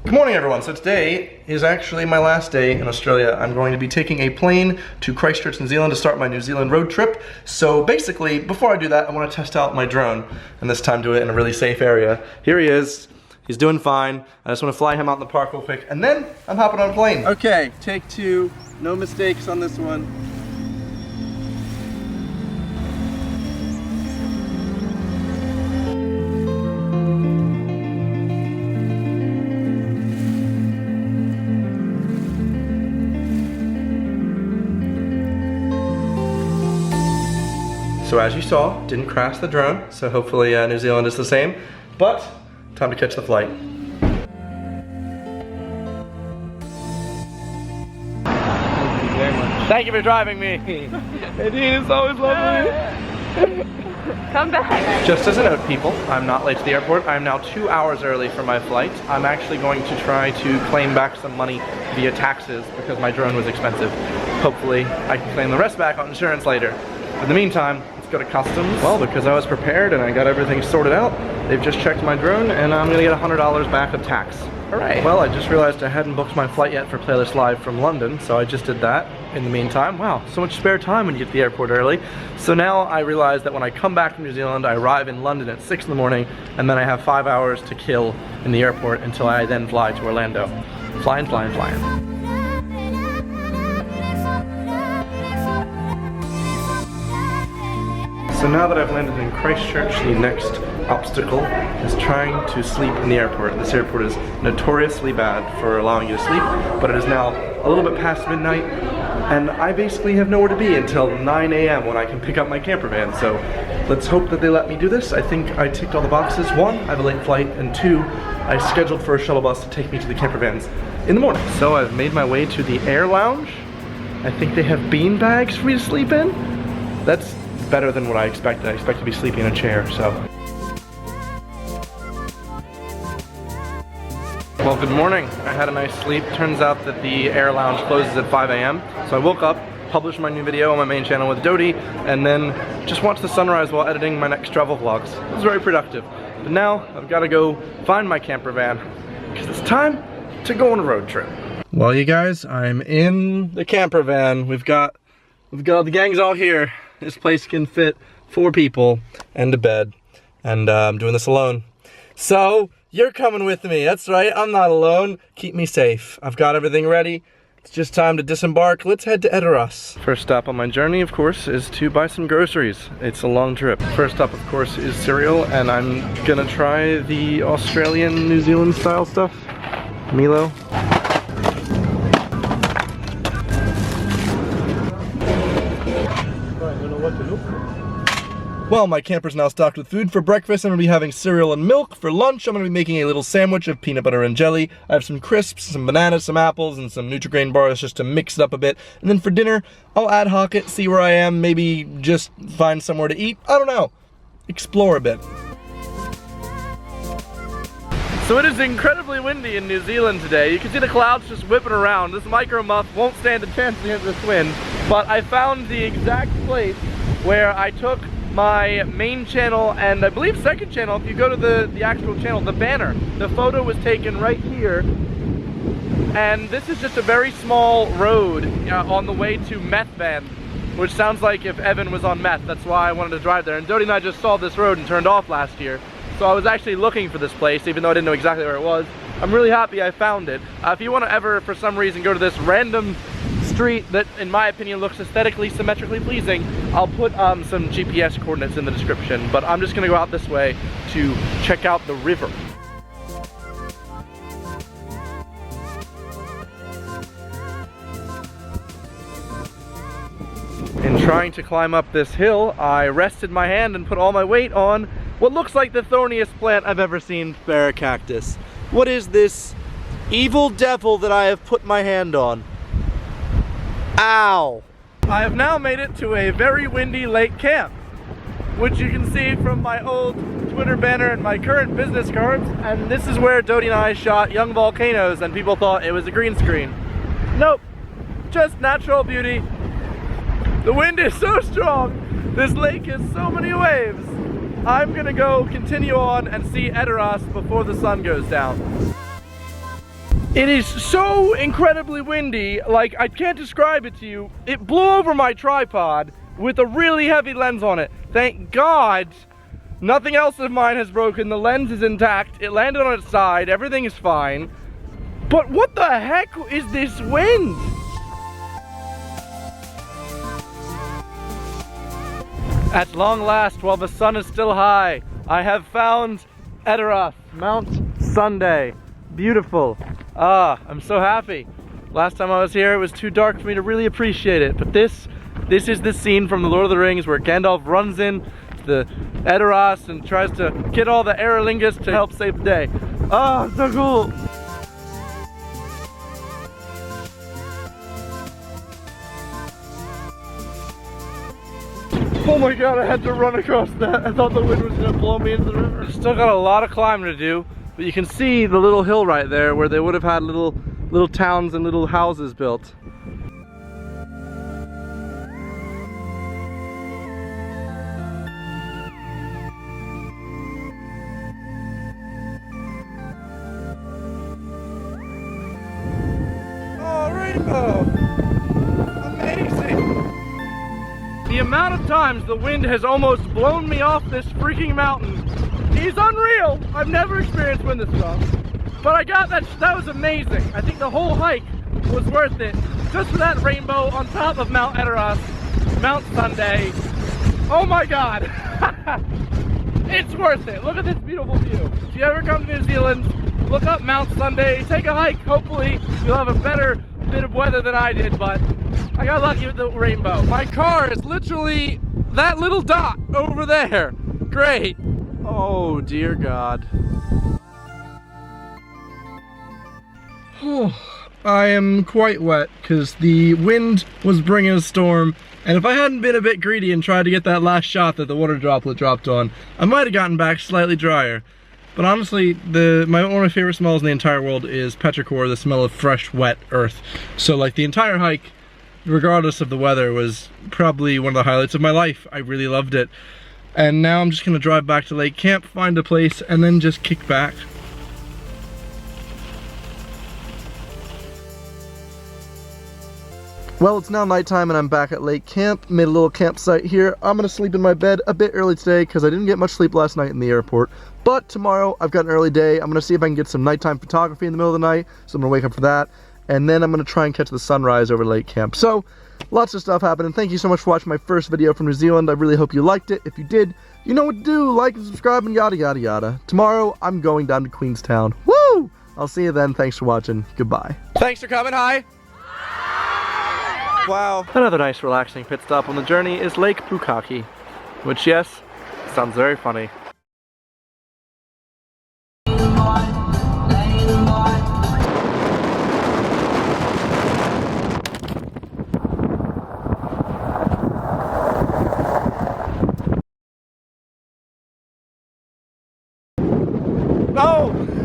Good morning, everyone. So today is actually my last day in Australia. I'm going to be taking a plane to Christchurch, New Zealand to start my New Zealand road trip. So basically, before I do that, I want to test out my drone, and this time do it in a really safe area. Here he is. He's doing fine. I just want to fly him out in the park real quick, and then I'm hopping on a plane. Okay, take two. No mistakes on this one. So as you saw, didn't crash the drone, so hopefully New Zealand is the same, but time to catch the flight. Thank you very much. Thank you for driving me. Nadine, it's always lovely. Come back. Just as a note, people, I'm not late to the airport. I'm now 2 hours early for my flight. I'm actually going to try to claim back some money via taxes because my drone was expensive. Hopefully, I can claim the rest back on insurance later. In the meantime, let's go to customs. Well, because I was prepared and I got everything sorted out, they've just checked my drone and I'm gonna get $100 back of tax. Hooray! Well, I just realized I hadn't booked my flight yet for Playlist Live from London, so I just did that. In the meantime, wow, so much spare time when you get to the airport early. So now I realize that when I come back from New Zealand, I arrive in London at 6 in the morning, and then I have 5 hours to kill in the airport until I then fly to Orlando. Flying, flying, flying. So now that I've landed in Christchurch, the next obstacle is trying to sleep in the airport. This airport is notoriously bad for allowing you to sleep, but it is now a little bit past midnight, and I basically have nowhere to be until 9 a.m. when I can pick up my camper van. So let's hope that they let me do this. I think I ticked all the boxes. One, I have a late flight, and two, I scheduled for a shuttle bus to take me to the camper vans in the morning. So I've made my way to the air lounge. I think they have bean bags for me to sleep in. That's better than what I expected. I expect to be sleeping in a chair, so. Well, good morning. I had a nice sleep. Turns out that the air lounge closes at 5 a.m. So I woke up, published my new video on my main channel with Dodie, and then just watched the sunrise while editing my next travel vlogs. It was very productive. But now I've got to go find my camper van because it's time to go on a road trip. Well, you guys, I'm in the camper van. We've got the gang's all here. This place can fit 4 people and a bed, and I'm doing this alone. So, you're coming with me. That's right, I'm not alone. Keep me safe. I've got everything ready. It's just time to disembark. Let's head to Edoras. First stop on my journey, of course, is to buy some groceries. It's a long trip. First up, of course, is cereal, and I'm gonna try the Australian, New Zealand style stuff. Milo. Well, my camper's now stocked with food. For breakfast, I'm gonna be having cereal and milk. For lunch, I'm gonna be making a little sandwich of peanut butter and jelly. I have some crisps, some bananas, some apples, and some Nutri-Grain bars just to mix it up a bit. And then for dinner, I'll ad hoc it, see where I am, maybe just find somewhere to eat. I don't know. Explore a bit. So it is incredibly windy in New Zealand today. You can see the clouds just whipping around. This micro muff won't stand a chance against this wind. But I found the exact place where I took my main channel and I believe second channel. If you go to the actual channel, the banner, the photo was taken right here, and this is just a very small road on the way to Meth Van, which sounds like if Evan was on meth. That's why I wanted to drive there. And Dodie and I just saw this road and turned off last year, so I was actually looking for this place even though I didn't know exactly where it was. I'm really happy I found it. If you want to ever for some reason go to this random street that in my opinion looks aesthetically symmetrically pleasing, I'll put some GPS coordinates in the description, but I'm just gonna go out this way to check out the river. In trying to climb up this hill, I rested my hand and put all my weight on what looks like the thorniest plant I've ever seen bear a cactus. What is this evil devil that I have put my hand on? Ow! I have now made it to a very windy lake camp, which you can see from my old Twitter banner and my current business cards, and this is where Dodie and I shot Young Volcanoes and people thought it was a green screen. Nope, just natural beauty. The wind is so strong, this lake has so many waves. I'm gonna go continue on and see Edoras before the sun goes down. It is so incredibly windy, like I can't describe it to you. It blew over my tripod with a really heavy lens on it. Thank God nothing else of mine has broken. The lens is intact. It landed on its side. Everything is fine. But what the heck is this wind? At long last, while the sun is still high, I have found Edoras, Mount Sunday. Beautiful. Ah, I'm so happy. Last time I was here, it was too dark for me to really appreciate it. But this is the scene from The Lord of the Rings where Gandalf runs in the Edoras and tries to get all the Eralingus to help save the day. Ah, so cool. Oh my God, I had to run across that. I thought the wind was gonna blow me into the river. Still got a lot of climbing to do, but you can see the little hill right there where they would have had little towns and little houses built. Oh, rainbow! Amazing! The amount of times the wind has almost blown me off this freaking mountain is unreal. I've never experienced wind this strong. But I got that, that was amazing. I think the whole hike was worth it. Just for that rainbow on top of Mount Edoras, Mount Sunday. Oh my God. It's worth it. Look at this beautiful view. If you ever come to New Zealand, look up Mount Sunday, take a hike. Hopefully you'll have a better bit of weather than I did, but I got lucky with the rainbow. My car is literally that little dot over there. Great. Oh dear God. I am quite wet because the wind was bringing a storm, and if I hadn't been a bit greedy and tried to get that last shot that the water droplet dropped on, I might have gotten back slightly drier. But honestly, one of my favorite smells in the entire world is petrichor, the smell of fresh, wet earth. So like the entire hike, regardless of the weather, was probably one of the highlights of my life. I really loved it. And now I'm just gonna drive back to Lake Camp, find a place, and then just kick back. Well, it's now nighttime and I'm back at Lake Camp. Made a little campsite here. I'm gonna sleep in my bed a bit early today because I didn't get much sleep last night in the airport. But tomorrow, I've got an early day. I'm gonna see if I can get some nighttime photography in the middle of the night. So I'm gonna wake up for that. And then I'm gonna try and catch the sunrise over Lake Camp. So, lots of stuff happening. Thank you so much for watching my first video from New Zealand. I really hope you liked it. If you did, you know what to do. Like and subscribe and yada yada yada. Tomorrow, I'm going down to Queenstown. Woo! I'll see you then. Thanks for watching. Goodbye. Thanks for coming. Hi. Wow. Another nice relaxing pit stop on the journey is Lake Pukaki, which, yes, sounds very funny.